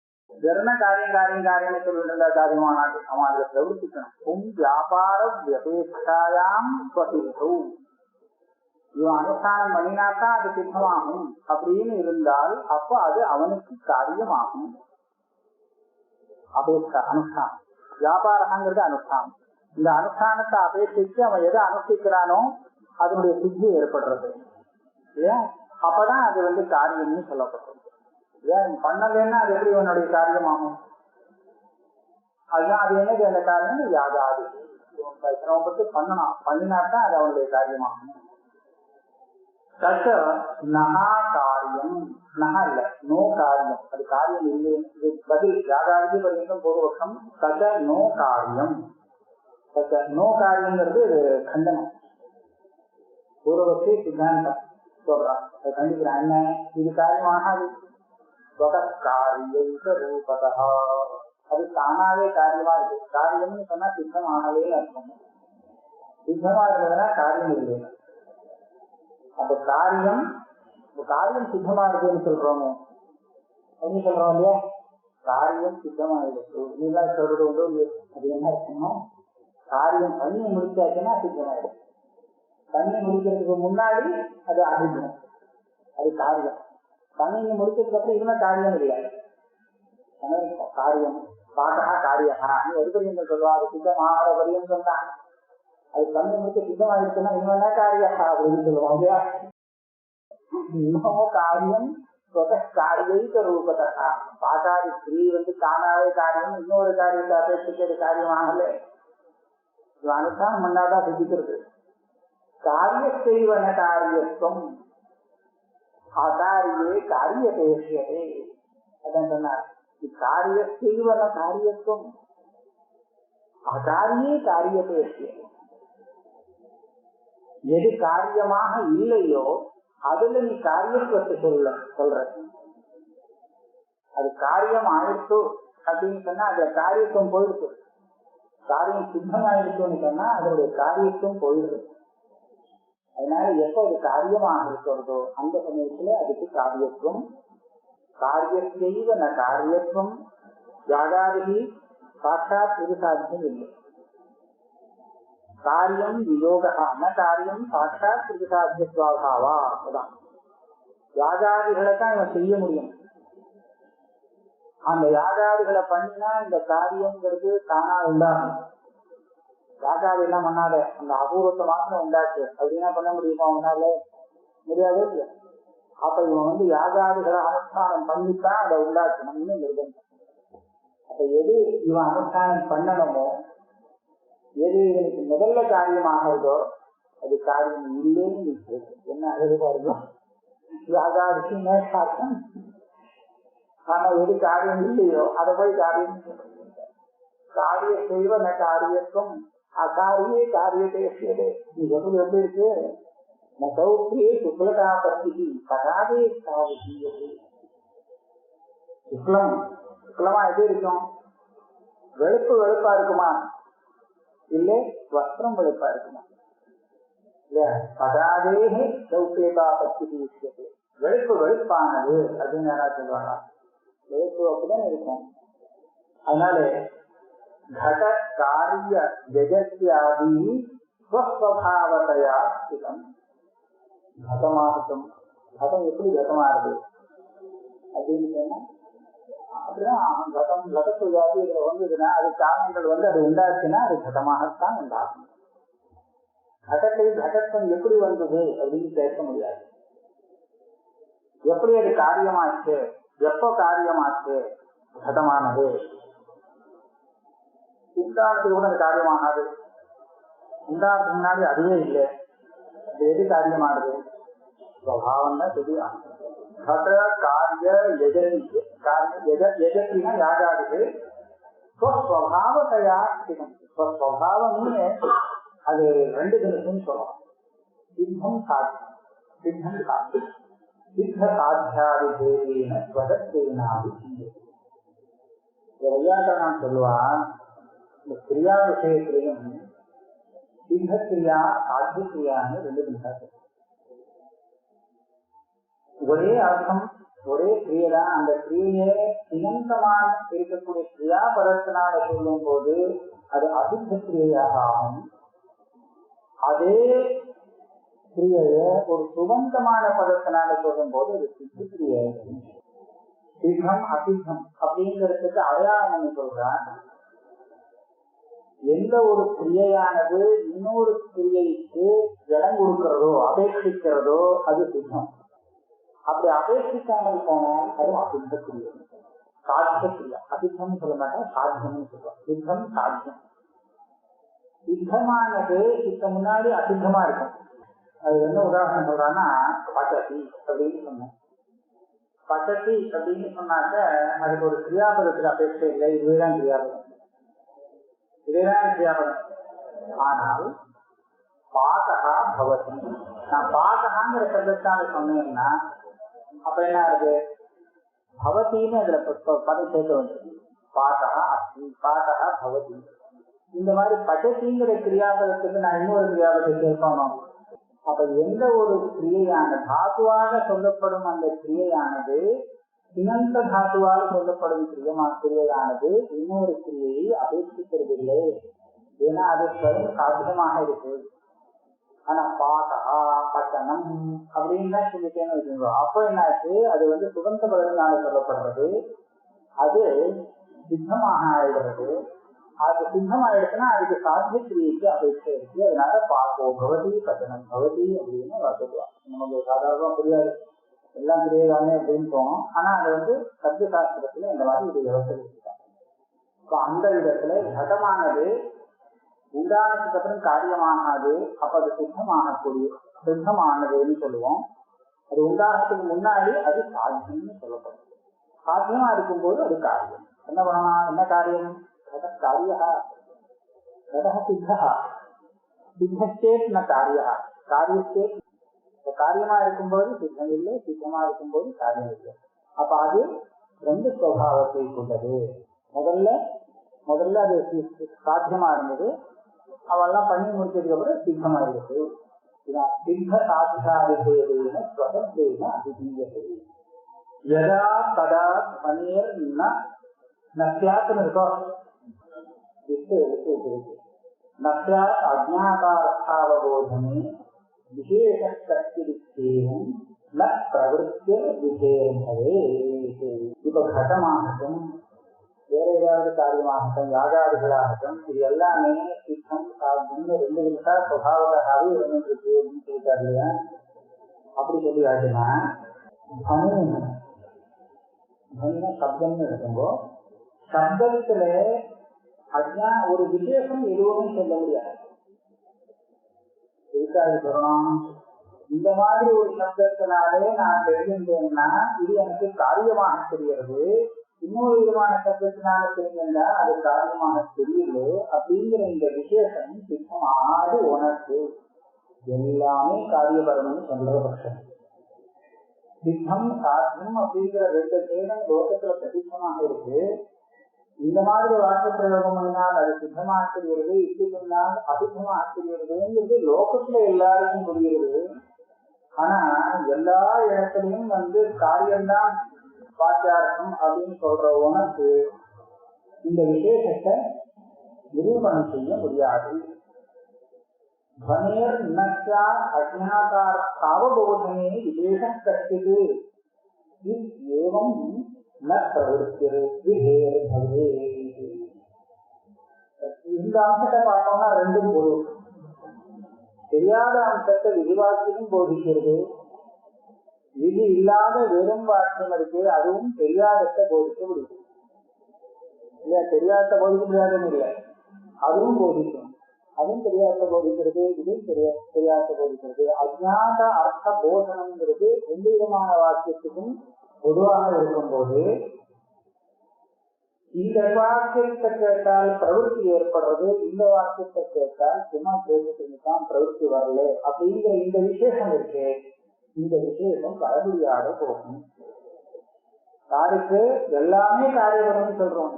வெறும் காரியம் சொல்லிட்டு காரியமானாது. அவன் அதுல பிரவர்த்திக்கணும். வியாபார வியபேட்சாயாம் ஸ்வசித்தௌ. இவன் அனுஷ்டானம் பண்ணினாத்தான் அது சித்தமாகும் அப்படின்னு இருந்தால் அப்ப அது அவனுக்கு காரியமாகும். அபேட்சா அனுஷ்டானம். வியாபாரங்கிறது அனுஷ்டானம். இந்த அனுஷ்டானத்தை அபேட்சிச்சு அவன் எதை அனுஷ்டிக்கிறானோ அதனுடைய சித்தி ஏற்படுறது. ஏன் அப்பதான் அது காரியம்னு சொல்லப்படுறது. ஏன் பண்ணலன்னா அது எப்படி இவனுடைய காரியமாகும்? அதுதான் அது என்னது அந்த காரியம்? யாகாது. சிரமப்பட்டு பண்ணணும். பண்ணினாத்தான் அது அவனுடைய காரியமாகும். தச்ச நகா காரியம். நகா இல்ல, நோ காரியம். அது காரியம் இல்லை. பதில் யாகாதி பரியந்தம் பூர்வபக்ஷம். தச்ச நோ காரியம். தச்ச நோ காரியங்கிறது கண்டனம். பூர்வபக்ஷி சித்தாந்தம் சொல்றான். கண்டிக்கிறான். என்ன இது காரியமாகாது. காரியைக ரூபதா அது தானாவே காரியமா இருக்கு. காரியம்னு சொன்னா சித்தம் ஆகவே அர்த்தம். சித்தமா இருந்ததுன்னா காரியம் இல்லை. அந்த காரியம் சித்தமா இருக்குன்னு சொல்றோமே, என்ன சொல்றோம் இல்லையா? காரியம் சித்தமா இருக்கு. நீதான் சொல்றது உண்டு. அது என்ன இருக்கணும்? காரியம் தண்ணியை முடிச்சாச்சுன்னா சித்தமாயிடும். தண்ணியை முடிக்கிறதுக்கு முன்னாடி அது அபிஜனம், அது காரியம். தண்ணியை முடிச்சதுக்கு அப்புறம் இதுனா காரியம் இல்லை. காரியம் பாட்டா காரியா எதுபடியும் சொல்லுவா. அது சித்தமாக வரியும் சொன்னா அது தண்ணி முடிக்க சித்தமாயிருக்குன்னா இன்னும் காரியா அப்படின்னு சொல்லுவோம் இல்லையா? இன்னமும் காரியம் காரியைக்க ரூபத்தா. பாட்டாதி ஸ்ரீ தானாவே காரியம், இன்னொரு காரியத்தை அபேட்சிக்கிறது காரியமாகல. அனுஷ்டானம் பண்ணாதான் சித்திக்கிறது. காரிய செய்வன காரியத்துவம் அகாரியே காரிய பேசியதே. அதான் சொன்னார். காரிய செய்வன காரியத்துவம் அகாரியே காரிய பேசியது. எது காரியமாக இல்லையோ அதுல நீ காரியத்துவத்தை சொல்ற. அது காரியம் ஆயிடுச்சு அப்படின்னு சொன்னா அதுல காரியத்துவம் போயிடுச்சு. காரியம் சித்தமாயிடுச்சுன்னு சொன்னா அதனுடைய காரியத்துவம் போயிடுது. அதனால எப்ப அது காரியமாக இருக்கிறதோ அந்த சமயத்துல அதுக்கு காரியத்துவம். காரியத்தைவ ந காரியத்துவம் யாகாரிகி சாட்சாத் இது சாத்தியம் இல்லை. காரியம் வியோகா ந காரியம் சாட்சாத் இது சாத்தியத்வாபாவா. அதான் யாகாதிகளை தான் இவன் செய்ய முடியும். அந்த யாகாதிகளை பண்ணினா இந்த காரியங்கிறது தானா உண்டாகும். யாகாதி எல்லாம் பண்ணாத அந்த அபூர்வத்தை மாத்திரம் உண்டாச்சு அப்படின்னா பண்ண முடியுமா? அவனால முடியாதே இல்லை. அப்ப இவன் யாகாதிகளை அனுஷ்டானம் பண்ணித்தான் அதை உண்டாக்கணும்னு நிர்பந்தம். அப்ப எது இவன் அனுஷ்டானம் பண்ணணுமோ, எது இவனுக்கு முதல்ல காரியமாகிறதோ அது காரியம் இல்லைன்னு என்ன அழகு பாருங்க. யாகாதிக்கு மேற்காட்டம். ஆனா எது காரியம் இல்லையோ அதை போய் காரியம் காரிய செய்வன காரியத்துவம் அகாரியே காரியத்தை செய்யலே. நீ சொல்றது எப்படி இருக்கு? சௌக்கியே சுக்லகா பத்தி பகாதே சுக்லமா எப்படி இருக்கும்? வெளுப்பா இருக்குமா? இல்ல வஸ்திரம் வெளுப்பா இருக்குமா? பகாதே சௌக்கியகா பத்தி விஷயத்தை வெளுப்பானது அப்படின்னு யாராவது சொல்லுவாங்க. வெளுப்பு அப்படிதான் இருக்கும். அதனால घट कार्य जगत्यादि स्वस्वभावतया स्थितम. घटमाहतम घटम எப்படி घटமாறுது அப்படின்னு சொன்னா அப்படிதான் घटம் घटத்து ஜாதி இதுல வந்ததுன்னா அது காரணங்கள் அது உண்டாச்சுன்னா அது घटமாகத்தான் உண்டாகும். घटत्वம் எப்படி வந்தது அப்படின்னு கேட்க முடியாது. எப்படி அது காரியமாச்சு, எப்போ காரியமாச்சு घटமானது? உண்டானத்துக்கு கூட அது காரியமாகாது. உண்டானதுக்கு முன்னாடி அதுவே இல்லை. எது காரியமானது? ஸ்வபாவம் தான் தெரியும். கட காரிய எஜத்தினா யாகாது ஸ்வஸ்வபாவத்தையா ஸ்வஸ்வபாவமே. அது ரெண்டு தினத்துன்னு சொல்லலாம். சித்தம் சாத்தியம், சித்தம் சாத்தியம், சித்த சாத்தியாதி தேவின ஸ்வதத்தேனாவி. வையாக்கரணம் சொல்லுவான், இந்த கிரியா விஷயத்திலையும் சித்த கிரியா சாத்திய கிரியான்னு ரெண்டு நிமிஷம். ஒரே அர்த்தம், ஒரே கிரியைதான். அந்த கிரியை சினந்தமான இருக்கக்கூடிய கிரியாபரத்தினால சொல்லும் போது அது அசித்த கிரியையாக ஆகும். அதே கிரியைய ஒரு சுகந்தமான பதத்தினால சொல்லும் போது அது சித்த கிரியை. சித்தம் அசித்தம் அப்படிங்கிறதுக்கு அடையாளம் சொல்றான். எந்த ஒரு கிரியையானது இன்னொரு கிரியைக்கு இடம் கொடுக்கிறதோ அபேட்சிக்கிறதோ அது சித்தம். அப்படி அபேட்சிக்காமல் போனால் அது அசித்த கிரியை, சாத்திய கிரியா. அசித்தம் சொல்ல மாட்டோம், சாத்தியம்னு சொல்லுவோம். சித்தம் சாத்தியம். சித்தமானது இதுக்கு முன்னாடி அசித்தமா இருக்கும். அது என்ன உதாரணம் சொல்றான்னா, பச்சதி அப்படின்னு சொன்னோம். பச்சதி அப்படின்னு சொன்னாக்க அதுக்கு ஒரு கிரியாபதத்துக்கு அபேட்சை இல்லை. இதுதான் கிரியாபதம், இதுதான் கிரியாபதம். ஆனால் பாதகா பவதி, நான் பாதகாங்கிற சப்தத்தால சொன்னேன்னா அப்ப என்ன இருக்கு? பவத்தின்னு அதுல பதம் சேர்க்க வேண்டியது. பாதகா பாட்டா பவதி. இந்த மாதிரி பச்சசிங்கிற கிரியாபதத்துக்கு நான் இன்னொரு கிரியாபதத்தை சேர்க்கணும். அப்ப எந்த ஒரு கிரியையான தாத்துவாக சொல்லப்படும் அந்த கிரியையானது சினந்த தாத்துவால் சொல்லப்படும் கிரியையானது இன்னொரு கிரியையை அபேட்சிக்கிறதில்லை. ஏன்னா அது ஸ்வயம் சாத்தியமாக இருக்கு. ஆனா பாட்டா பட்டணம் அப்படின்னு தான் சொல்லிட்டேன்னு வச்சுக்கோ. அப்போ என்னாச்சு, அது சுகந்த பதத்தினால சொல்லப்படுறது, அது சித்தமாக ஆயிடுறது. அது சித்தமாயிடுச்சுன்னா அதுக்கு சாத்திய கிரியைக்கு அபேட்சை இருக்கு. அதனால பாப்போ பவதி பட்டணம் பவதி அப்படின்னு சொல்லுவாங்க. நமக்கு சாதாரணமா புரியாது, எல்லாம் கிரியைதானே அப்படின்னு தோணும். ஆனா அது சப்த சாஸ்திரத்துல இந்த மாதிரி ஒரு விவசாயம் இருக்காங்க. இப்போ அந்த விதத்துல கடமானது உண்டானதுக்கு அப்புறம் காரியமாகாது. அப்ப அது சித்தமானதுன்னு சொல்லுவோம். அது உண்டானதுக்கு முன்னாடி அது சாத்தியம்னு சொல்லப்படும். சாத்தியமா இருக்கும்போது அது காரியம். என்ன பண்ணலாம்? என்ன காரியம்? காரியா சித்தா சித்தேத் ந காரியா காரியத்தேத். காரியமா இருக்கும்போது சித்தம் இல்லை, சித்தமா இருக்கும்போது காரியம் இல்லை. அப்ப அது ரெண்டு சுவாவத்தை கொண்டது. முதல்ல அது சாத்தியமா இருந்தது, அவெல்லாம் பண்ணி முடிச்சதுக்கு அப்புறம் சித்தமா இருக்கு. சித்த சாத்தியாதிபேதேன ஸ்வதத்வேன அதிதீயதே. யதா ததா பனீர் நஸ்யாத்னு இருக்கோம். நஸ்யாத் அஜ்ஞாதார்த்தாவபோதமே விசேஷம் ந பிரவருத்திய விசேஷே. இப்ப கடமாகட்டும், வேற ஏதாவது காரியமாகட்டும், யாகாதிகளாகட்டும், இது எல்லாமே சித்தம் சாத்தியம் ரெண்டு நிமிஷா சுபாவதாகவே இருந்துருக்கு அப்படின்னு சொல்லிட்டாரு இல்லையா? அப்படி சொல்லி ஆச்சுன்னா தனி சப்தம்னு இருக்கும்போ சப்தத்துல ஒரு விசேஷம் எதுவுமே சொல்ல முடியாது. எதுக்காக சொல்லணும்? இந்த மாதிரி ஒரு சப்தத்தினாலே நான் தெரிஞ்சிருந்தேன்னா இது எனக்கு காரியமாக தெரிகிறது. இன்னொரு விதமான சப்தத்தினால தெரிஞ்சா அது காரியமாக தெரியல. அப்படிங்கிற இந்த விசேஷம் சித்தம் ஆடு உனக்கு எல்லாமே காரியபரம்னு சொல்ற பட்சம் சித்தம் சாத்தியம் அப்படிங்கிற ரெண்டு பேரும் லோகத்துல பிரசித்தமாக இருக்கு. இந்த மாதிரி வாக்கு பிரயோகம் பண்ணால் அது சித்தமாக தெரிகிறது, இப்படி சொன்னால் அசித்தமாக தெரிகிறதுங்கிறது லோகத்துல எல்லாருக்கும் புரிகிறது. ஆனா எல்லா இடத்துலயும் காரியம்தான் பாத்தியார்த்தம் அப்படின்னு சொல்ற உனக்கு இந்த விசேஷத்தை நிரூபணம் செய்ய முடியாது. தனேர் நஸ்யா அஜ்ஞாதார்த்தாவபோதமே விசேஷம் கஷ்டிது ஏவம் ந பிரவருத்திர் விஹேர் பவே. இந்த அம்சத்தை பார்த்தோம்னா ரெண்டும் பொருள். தெரியாத அம்சத்தை விதிவாக்கியம் போதிக்கிறது, விதி இல்லாத வெறும் வாக்கியம் இருக்கு, அதுவும் தெரியாதத்தை போதிக்க முடியும் இல்லையா? தெரியாத போதிக்க முடியாதுன்னு இல்லை, அதுவும் போதிக்கும். அதுவும் தெரியாத போதிக்கிறது, இதுவும் தெரியாத போதிக்கிறது. அஜ்ஞாத அர்த்த போதனம்ங்கிறது ரெண்டு விதமான வாக்கியத்துக்கும் பொதுவாக இருக்கும்போது இந்த வாக்கியத்தை கேட்டால் பிரவருத்தி ஏற்படுறது, இந்த வாக்கியத்தை கேட்டால் சும்மா கேட்டுதான் பிரவருத்தி வரல அப்படிங்கிற இந்த விசேஷம் இருக்கு. இந்த விசேஷம் வரமுடியாத போகும். யாருக்கு எல்லாமே காரியப்படும் சொல்றோம்,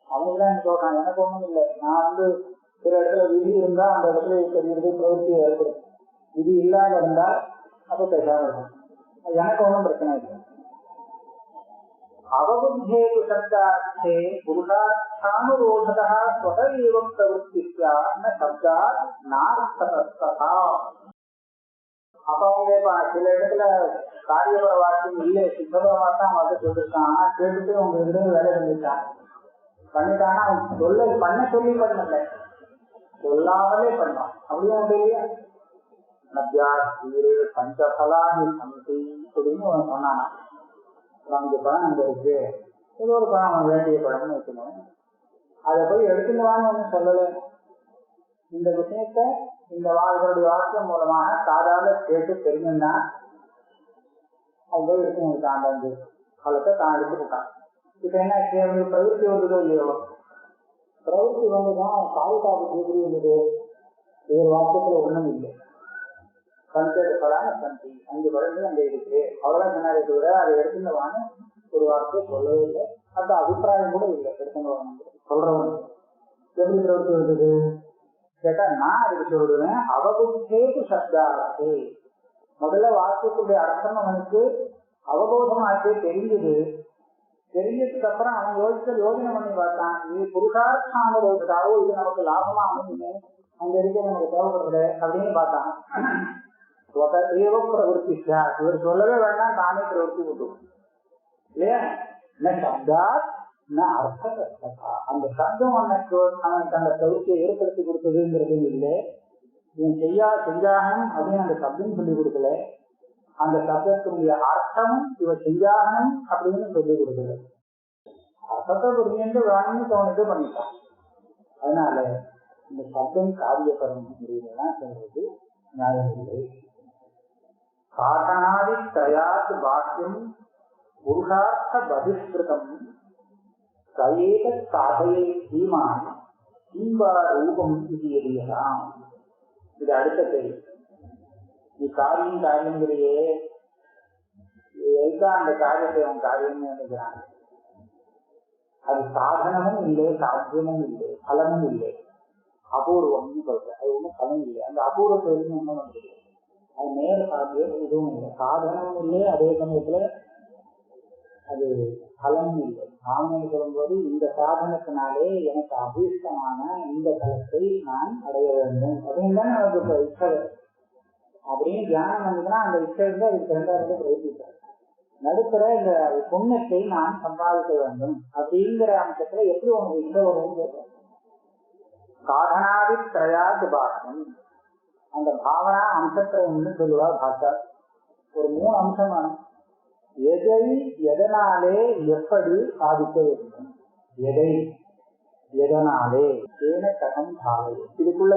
அவங்கதான் சொல்றான் எனக்கு ஒண்ணும் இல்லை, நான் சில இடத்துல விதி இருந்தா அந்த இடத்துல தெரிகிறது பிரவருத்தி ஏற்படும், விதி இல்லாம இருந்தால் அப்ப பேசாம இருக்கும், எனக்கு ஒன்றும் பிரச்சனை இல்லை. அவபுத்தேது சப்தார்த்தே புருஷார்த்தானுரோததா ஸ்வதஏவ பிரவருத்திஸ்யா ந சப்தாத் நார்த்ததா. அப்ப அவங்க சில இடத்துல காரியபர வாக்கியம் இல்லை, சித்தபர வார்த்தை வந்து சொல்லிருக்கான். ஆனா கேட்டுட்டு உங்களுக்கு வேலை பண்ணிட்டான்னா பண்ண சொல்லி பண்ணல, சொல்லாமலே பண்ணான். அப்படியே உண்டு இல்லையா? நத்யா தீரே பஞ்சபலானி சந்தி அப்படின்னு சொன்னானா, அஞ்சு பழம் அங்க இருக்கு, ஏதோ ஒரு பழம் அவன் வேண்டிய பழம்னு வச்சுக்கணும், அதை போய் எடுத்துடுவான்னு ஒன்றும் சொல்லலை. இந்த விஷயத்த இந்த இவருடைய வாக்கியம் மூலமாக சாதாரண கேட்டு தெரிஞ்சுன்னா அவங்க எடுத்து தாண்டி அவளுக்கு தான் எடுத்துக்கிட்டான். இப்ப என்ன அவங்களுக்கு பிரவருத்தி வந்ததோ இல்லையோ, பிரவருத்தி வந்துதான் காலிகாப்பு எப்படி இருந்தது, ஒரு வாக்கியத்துல ஒண்ணும் இல்லை. பஞ்சபலான சந்தி, 5 பழங்கள் அங்க இருக்கு, அவ்வளவுதான் சொன்னாரே தவிர அதை எடுத்துவான்னு ஒரு வார்த்தை சொல்லவே இல்லை. அந்த அபிப்பிராயம் கூட இல்லை. எடுத்துன்னு வரணும் சொல்றவங்க எப்படி பிரவர்த்தி வருது கேட்டா நான் அதுக்கு சொல்லுவேன், அவபுத்தேக்கு சப்தார்த்தே. முதல்ல வாக்கியத்துடைய அர்த்தம் அவனுக்கு அவபோதமாக்கே தெரிஞ்சது. தெரிஞ்சதுக்கு அப்புறம் அவன் யோஜனை பண்ணி பார்த்தான், இது புருஷார்த்தானுபவத்துக்காகவோ இது நமக்கு லாபமா அமைஞ்சுமே, அங்க இருக்க நமக்கு தேவைப்படுறது அப்படின்னு பார்த்தான். ஏவ பிரவருத்தி இவர் சொல்லவே வேண்டாம், தானே பிரவருத்தி விட்டுவோம் இல்லையா. சப்தாத் அர்த்தா, அந்த சப்தம் அவனுக்கு அந்த பிரவருத்தியை ஏற்படுத்தி கொடுத்ததுங்கிறது இல்லை. இவன் செஞ்சாகணும் அப்படின்னு அந்த சப்தம் சொல்லி கொடுக்கல, அந்த சப்தத்தினுடைய அர்த்தமும் இவன் செஞ்சாகணும் அப்படின்னு சொல்லி கொடுக்கல. அர்த்தத்தை புரிஞ்சு வேணும்னு தோணிட்டு பண்ணிட்டான். அதனால இந்த சப்தம் காரியப்படும் அப்படின்னுதான் சொல்றது நியாயம் இல்லை. சாதனாதி திரயாத் வாக்கியம் புருஷார்த்த பகிஷ்கிருதம் கயேத சாதையே தீமான் தீம்பா ரூபம் இது எரியலாம். இது அடுத்த கேள்வி. நீ காரியங்கிறையே எதுதான் அந்த காரியத்தை அவன் காரியம்னு நினைக்கிறான். அது சாதனமும் இல்லை, சாத்தியமும் இல்லை, பலனும் இல்லை, அபூர்வம்னு சொல்ற. அது ஒன்றும் பலன் இல்லை. அந்த அபூர்வத்தை ஒன்றும் வந்து அது நேர சாத்தியம் இதுவும் இல்லை, சாதனமும் இல்லை, அதே சமயத்துல அது பலனும் இல்லை. சாதனை சொல்லும்போது இந்த சாதனத்தினாலே எனக்கு அபீஷ்டமான இந்த பலத்தை நான் அடைய வேண்டும் அப்படின்னு தான் நமக்கு இச்சை அப்படின்னு தியானம் வந்ததுன்னா அந்த இச்சை இருந்து அதுக்கு ரெண்டாயிரத்தை பிரயத்திட்டார். நடுப்புற இந்த புண்ணியத்தை நான் சம்பாதிக்க வேண்டும் அப்படிங்கிற அம்சத்துல எப்படி உனக்கு இச்சை வரும்னு கேட்கிறேன். சாதனாதி திரயாது பாஷம், அந்த பாவனா அம்சத்திரம்னு சொல்லுவா பாஷா. ஒரு 3 அம்சம் வேணும். எதை எதனாலே எப்படி சாதிக்க வேண்டும், எதை எதனாலே ஏன கதம் பாவை, இதுக்குள்ள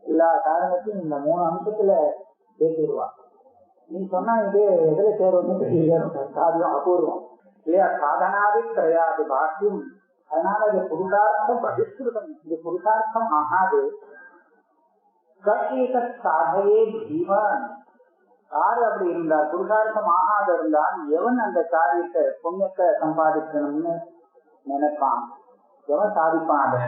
எல்லா காரணத்தையும் இந்த 3 அம்சத்துல பேசிடுவா. நீ சொன்னா இது எதுல சேரும்னு தெரியல, காரியம் அபூர்வம் இல்லையா. சாதனாதி கிடையாது பாக்கியம். அதனால இது புருஷார்த்தம் பகிஷ்கிருதம், இது புருஷார்த்தம் ஆகாது. சாதையே ஜீவன், யாரு அப்படி இருந்தால் புருஷார்த்தம் ஆகாத இருந்தால் எவன் அந்த காரியத்தை புண்ணியத்தை சம்பாதிக்கணும்னு நினைப்பான், எவன் சாதிப்பான். அதை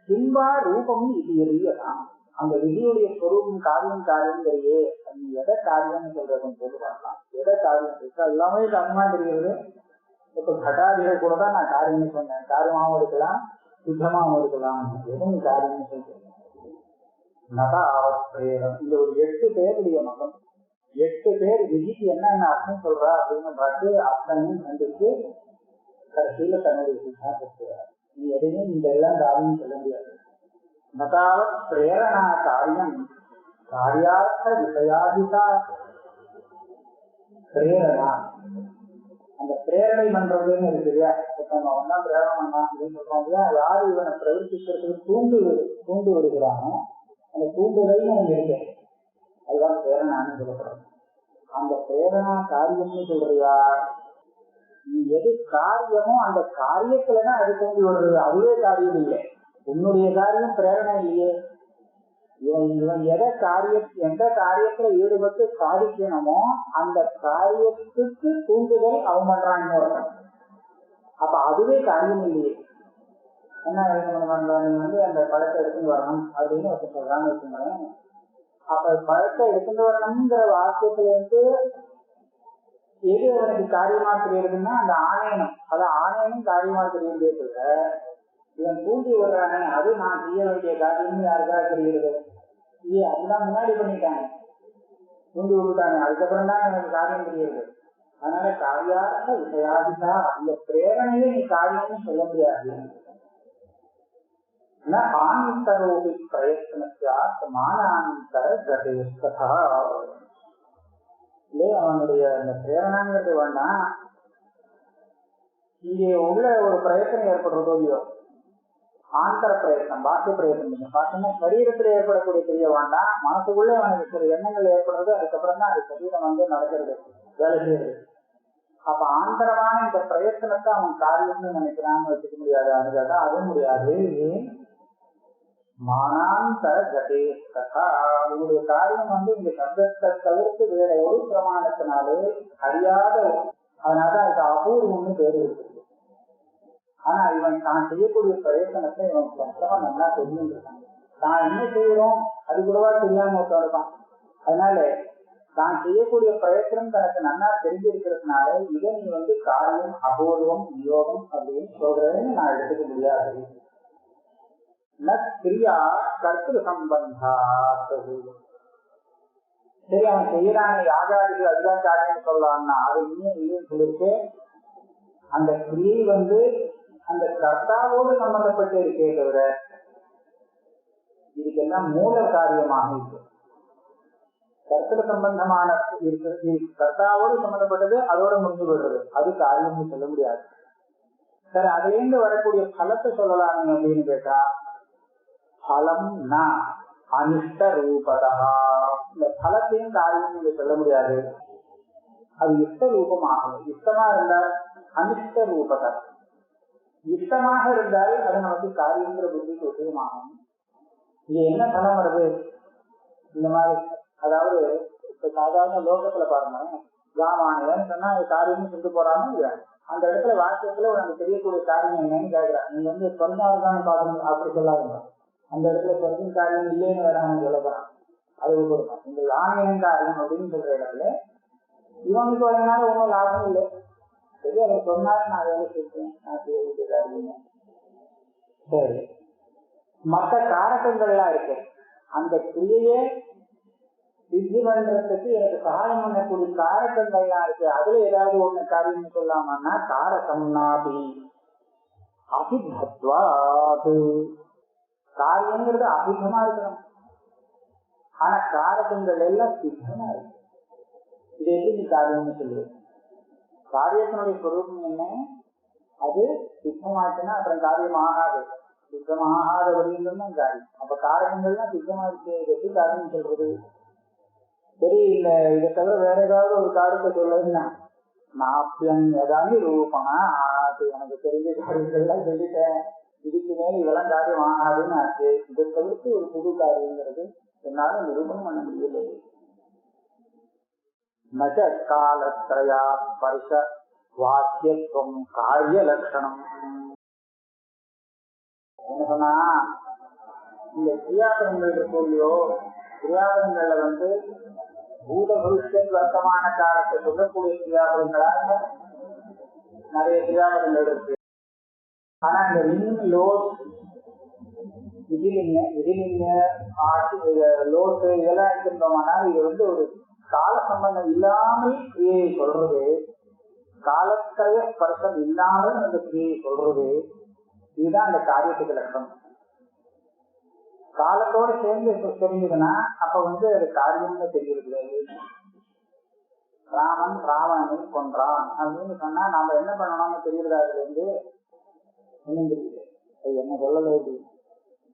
சிம்பா ரூபமும் இது எரியலாம். அந்த விதியுடைய ஸ்வரூபம் காரியம்ங்கிறையே நீ எதை காரியம்னு சொல்றதுன்னு சொல்லி பார்க்கலாம். எதை காரியம் இருக்கா எல்லாமே காரணமா தெரிகிறது. இப்ப கட்டாதிகள் கூட தான் நான் காரியம்னு சொன்னேன். காரியமாகவும் இருக்கலாம், சுத்தமாகவும் இருக்கலாம். எதுவும் காரியம்னு சொல்றேன். நகாவத்ரேரம், இந்த ஒரு 8 பேருடைய மதம். 8 பேர் விதிக்கு என்னென்ன அர்த்தம் சொல்றா அப்படின்னு பார்த்து அர்த்தமும் கண்டித்து கடைசியில தன்னுடைய சித்தாந்தத்துறார். நீ எதையும் இந்த எல்லாம் காரியம் சொல்ல முடியாது. நகாவத் பிரேரணா காரியம் காரியார்த்த விஷயாதிகா பிரேரணா. அந்த பிரேரணை பண்றதுன்னு இருக்கு இல்லையா, ஒன்னா பிரேரணம் பண்ணலாம் அப்படின்னு சொல்றோம் இல்லையா. யாரு இவனை பிரவர்த்திக்கிறதுக்கு தூண்டு விடுகிறானோ அந்த தூண்டுதல் நமக்கு இருக்கு, அதுதான் பிரேரணான்னு சொல்லப்படுறது. அந்த பிரேரணா காரியம்னு சொல்றியா, நீ எது காரியமோ அந்த காரியத்துலதான் அது தூண்டி விடுறது, அதுவே காரியம் இல்லை. உன்னுடைய காரியம் பிரேரணை இல்லையே. இவன் எந்த காரியத்துல ஈடுபட்டு சாதிக்கணுமோ அந்த காரியத்துக்கு தூண்டுதல் அவன் பண்றான்னு வரணும். அப்ப அதுவே காரியம் இல்லையே. என்ன நீ அந்த பழத்தை எடுத்துட்டு வரணும் அப்படின்னு சொல்றான்னு வச்சுக்கோங்களேன். அப்ப பழத்தை எடுத்துட்டு வரணுங்கிற வாக்கியத்துல எது எனக்கு காரியமா தெரியுதுன்னா அந்த ஆணையனம், அது ஆணையனும் காரியமா தெரியுது. இவன் தூண்டி விடுறானே அது நான் செய்ய வேண்டிய காரியம்னு யாருக்காக தெரியுது? அதுதான் முன்னாடி பண்ணிட்டாங்க, தூண்டி விட்டுட்டாங்க, அதுக்கப்புறம் தான் எனக்கு காரியம் தெரியுது. அதனால காரியார்த்த விஷயாதிகா, அந்த பிரேரணையை நீ காரியம்னு சொல்ல முடியாது. ஆனந்தரோபி பிரயத்னத்தியா மானாந்தர கதேஸ்தா. இல்லையே அவனுடைய அந்த பிரேரணங்கிறது வேண்டாம், இங்கே உள்ள ஒரு பிரயத்தனம் ஏற்படுறதோ இல்லையோ, ஆந்தர பிரயத்தனம், பாக்கிய பிரயத்தனம். நீங்க பாத்தீங்கன்னா சரீரத்துல ஏற்படக்கூடிய தெரிய வேண்டாம், மனசுக்குள்ளே அவனுக்கு சில எண்ணங்கள் ஏற்படுறது, அதுக்கப்புறம் தான் அது சரீரம் நடக்கிறது, வேலை செய்யறது. அப்ப ஆந்தரமான இந்த பிரயத்தனத்தை அவன் காரியம்னு நினைக்கிறான்னு வச்சுக்க முடியாது. அதுக்காக அதுவும் முடியாது. மானாந்தர கதே கதா, உங்களுடைய காரியம் இந்த சப்தத்தை தவிர்த்து வேற ஒரு பிரமாணத்தினாலே அறியாத அதனாலதான் அதுக்கு அபூர்வம்னு பேரு இருக்குது. ஆனா இவன் தான் செய்யக்கூடிய பிரயத்தனத்தை இவன் கஷ்டமா நல்லா தெரிஞ்சுருக்காங்க. தான் என்ன செய்யறோம் அது கூடவா தெரியாம ஒருத்தான். அதனால தான் செய்யக்கூடிய பிரயத்தனம் தனக்கு நல்லா தெரிஞ்சிருக்கிறதுனால இதை நீ காரியம் அபூர்வம் நியோகம் அப்படின்னு சொல்றேன்னு நான் எடுத்துக்க முடியாது. கிரியா கர்த்திரு சம்பந்தா. சரி, அவன் செய்யறான யாகாதிகள் அதுதான் காரியம் சொல்லலாம்னா அது இன்னும் இல்லைன்னு சொல்லிருக்கு. அந்த கிரியை அந்த கர்த்தாவோடு சம்பந்தப்பட்டு இருக்கே தவிர இதுக்கெல்லாம் மூல காரியமாக இருக்கு. கர்த்தர சம்பந்தமான கர்த்தாவோடு சம்பந்தப்பட்டது அதோட முடிஞ்சு விடுறது, அது காரியம்னு சொல்ல முடியாது. சரி, அதிலிருந்து வரக்கூடிய பலத்தை சொல்லலாமே அப்படின்னு கேட்டா பலம் ந அனிஷ்ட ரூபதா. இந்த பலத்தையும் காரியம் நீங்க சொல்ல முடியாது, அது இஷ்ட ரூபம் ஆகும். இஷ்டமா இருந்தால் அனிஷ்ட ரூபதா, இஷ்டமாக இருந்தால் அது நமக்கு காரியங்கிற புத்திக்கு விஷயமாகும். இது என்ன பலம் வருது இந்த மாதிரி? அதாவது இப்ப சாதாரண லோகத்துல பாருங்க, ராமாயணம் சொன்னா காரியம்னு சொல்லிட்டு போறாங்க இல்லையா, அந்த இடத்துல வாக்கியத்துல நமக்கு தெரியக்கூடிய காரியம் என்னன்னு கேட்கிறான். நீங்க சொர்ணாவதானம் பாக்கணும் அப்படி சொல்லாதுங்க, அந்த இடத்துல சொர்க்கம் காரியம் இல்லைன்னு வேற அவன் சொல்ல போறான். அது கொடுக்கும். இந்த யானையின் காரியம் அப்படின்னு சொல்ற இடத்துல இவனுக்கு வரனால ஒன்றும் லாபம் இல்லை. சரி, அதை சொன்னாலும் நான் வேலை செய்வேன், நான் செய்ய வேண்டியதா. சரி, மற்ற காரகங்கள்லாம் இருக்கு, அந்த கிரியையே சித்தி பண்றதுக்கு எனக்கு சகாயம் பண்ணக்கூடிய காரகங்கள்லாம் இருக்கு. அதுல ஏதாவது ஒண்ணு காரியம் சொல்லாமன்னா காரகம்னாபி அபிதத்வாது. காரியங்கிறது அபிதமா இருக்கணும், ஆனா காரகங்கள் எல்லாம் சித்தமா இருக்கு. இது எப்படி நீ காரியம்னு சொல்லுவது? காரியத்தினுடைய சொரூபம் என்ன? அது சித்தமாச்சுன்னா அப்புறம் காரியம் ஆகாது. சித்தமாகாத வரையும் தான் காரியம். அப்ப காரகங்கள்லாம் சித்தமா இருக்கு, எப்படி காரியம் சொல்றது? சரி, இதை தவிர வேற ஏதாவது ஒரு காரியத்தை சொல்லுன்னா நாப்பியம் ஏதாவது ரூபமா அது எனக்கு தெரிஞ்ச காரியங்கள்லாம் சொல்லிட்டேன், இதுக்கு மேல இதெல்லாம் காரியம் ஆகாதுன்னு ஆச்சு. இதை தவிர்த்து ஒரு புது காரியங்கிறது என்னால நிரூபணம் பண்ண முடியல. நச்ச காலத்ரயா ஸ்பர்ஷ வாக்கியத்துவம் காரிய லட்சணம். என்ன சொன்னா, இந்த கிரியாபதங்கள் இருக்கோ, கிரியாபதங்கள்ல பூத பவிஷ்யத் வர்த்தமான காலத்தை சொல்லக்கூடிய கிரியாபதங்களாக நிறைய கிரியாபதங்கள் இருக்கு. ஆனா இந்த லிங் லோட் விதிலிங்க லோட்டு இதெல்லாம் எடுத்துட்டோம்னா இது ஒரு கால சம்பந்தம் இல்லாமல் கிரியையை சொல்றது, காலத்தைய ஸ்பர்சம் இல்லாமல் அந்த கிரியை சொல்றது, இதுதான் அந்த காரியத்துக்கு லட்சணம். காலத்தோட சேர்ந்து தெரிஞ்சதுன்னா அப்ப அது காரியம்னு தெரியுது. ராமன் ராவணனை கொன்றான் அப்படின்னு சொன்னா நாம என்ன பண்ணணும்னு தெரியுதா? அதுல ஒன்னும் தெரியல, அது என்ன சொல்லல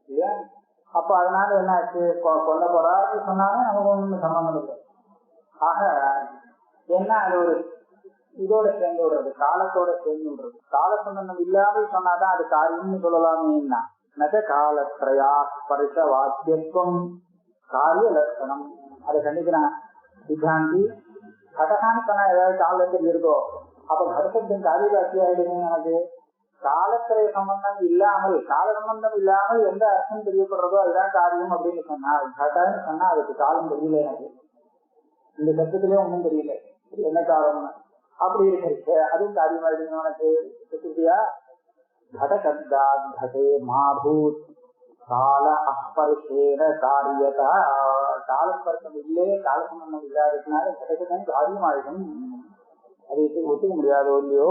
இல்லையா? அப்ப அதனால என்ன ஆச்சு, கொல்ல போறாரு சொன்னாலும் நமக்கு ஒண்ணு சம்பந்தம் இல்லை. ஆக என்ன, அது ஒரு இதோட சேர்ந்து விடுறது, காலத்தோட சேர்ந்து விடுறது. கால சம்பந்தம் இல்லாமல் சொன்னாதான் அது காரியம்னு சொல்லலாமேன்னா நக காலத்ரயா ஸ்பர்ஷ வாக்கியத்துவம் காரிய லட்சணம். அதை கண்டிக்கிறான் சித்தாந்தி. கடகான்னு சொன்னா ஏதாவது காலத்தில் இருக்கோ, அப்ப கடத்தின் காரிய வாக்கியம் ஆயிடுங்க. எனக்கு காலத்திரை சம்பந்தம் இல்லாமல், கால சம்பந்தம் இல்லாமல் எந்த அர்த்தம் தெரியப்படுறதோ அதுதான் காரியம் அப்படின்னு சொன்னா, கடன்னு சொன்னா அதுக்கு காலம் தெரியல. எனக்கு இந்த சத்தத்திலேயே ஒன்றும் தெரியல என்ன காரணம்னு. அப்படி இருக்கு, அதுவும் காரியமாயிடுங்க உனக்கு. சுத்தியா घटे माभूत काल अस्पर्शेन कार्यता. காலஸ்பர்சம் இல்லே, கால சம்பந்தம் இல்லாததுனால கடகதான் காரியமாயிடும். அதை ஒத்துக்க முடியாதோ இல்லையோ